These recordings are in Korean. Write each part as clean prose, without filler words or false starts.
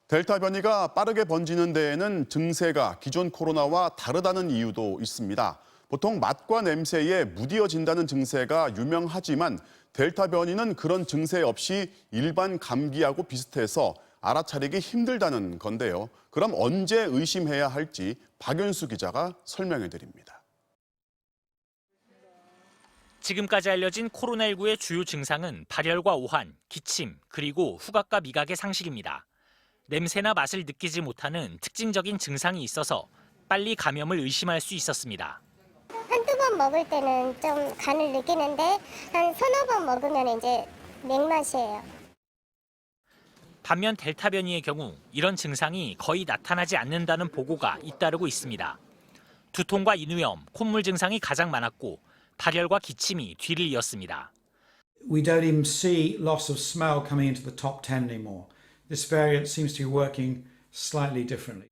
델타 변이가 빠르게 번지는 데에는 증세가 기존 코로나와 다르다는 이유도 있습니다. 보통 맛과 냄새에 무디어진다는 증세가 유명하지만 델타 변이는 그런 증세 없이 일반 감기하고 비슷해서 알아차리기 힘들다는 건데요. 그럼 언제 의심해야 할지 박윤수 기자가 설명해 드립니다. 지금까지 알려진 코로나19의 주요 증상은 발열과 오한, 기침, 그리고 후각과 미각의 상실입니다. 냄새나 맛을 느끼지 못하는 특징적인 증상이 있어서 빨리 감염을 의심할 수 있었습니다. 한두 번 먹을 때는 좀 간을 느끼는데 한 서너 번 먹으면 이제 맥맛이에요. 반면 델타 변이의 경우 이런 증상이 거의 나타나지 않는다는 보고가 잇따르고 있습니다. 두통과 인후염, 콧물 증상이 가장 많았고 발열과 기침이 뒤를 이었습니다. We don't even see loss of smell coming into the top 10 anymore. This variant seems to be working slightly differently.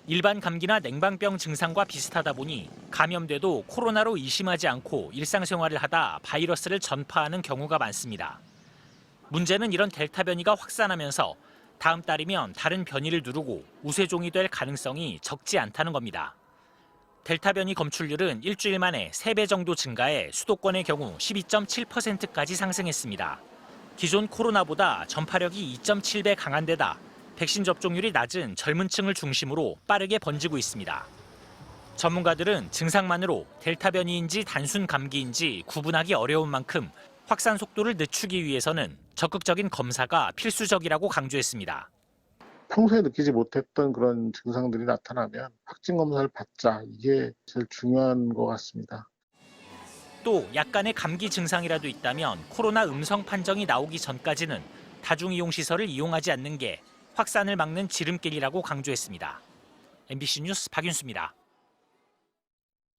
일반 감기나 냉방병 증상과 비슷하다 보니 감염돼도 코로나로 의심하지 않고 일상생활을 하다 바이러스를 전파하는 경우가 많습니다. 문제는 이런 델타 변이가 확산하면서 다음 달이면 다른 변이를 누르고 우세종이 될 가능성이 적지 않다는 겁니다. 델타 변이 검출률은 일주일 만에 3배 정도 증가해 수도권의 경우 12.7%까지 상승했습니다. 기존 코로나보다 전파력이 2.7배 강한 데다 백신 접종률이 낮은 젊은 층을 중심으로 빠르게 번지고 있습니다. 전문가들은 증상만으로 델타 변이인지 단순 감기인지 구분하기 어려운 만큼 확산 속도를 늦추기 위해서는 적극적인 검사가 필수적이라고 강조했습니다. 평소에 느끼지 못했던 그런 증상들이 나타나면 확진 검사를 받자, 이게 제일 중요한 것 같습니다. 또 약간의 감기 증상이라도 있다면 코로나 음성 판정이 나오기 전까지는 다중이용시설을 이용하지 않는 게 확산을 막는 지름길이라고 강조했습니다. MBC 뉴스 박윤수입니다.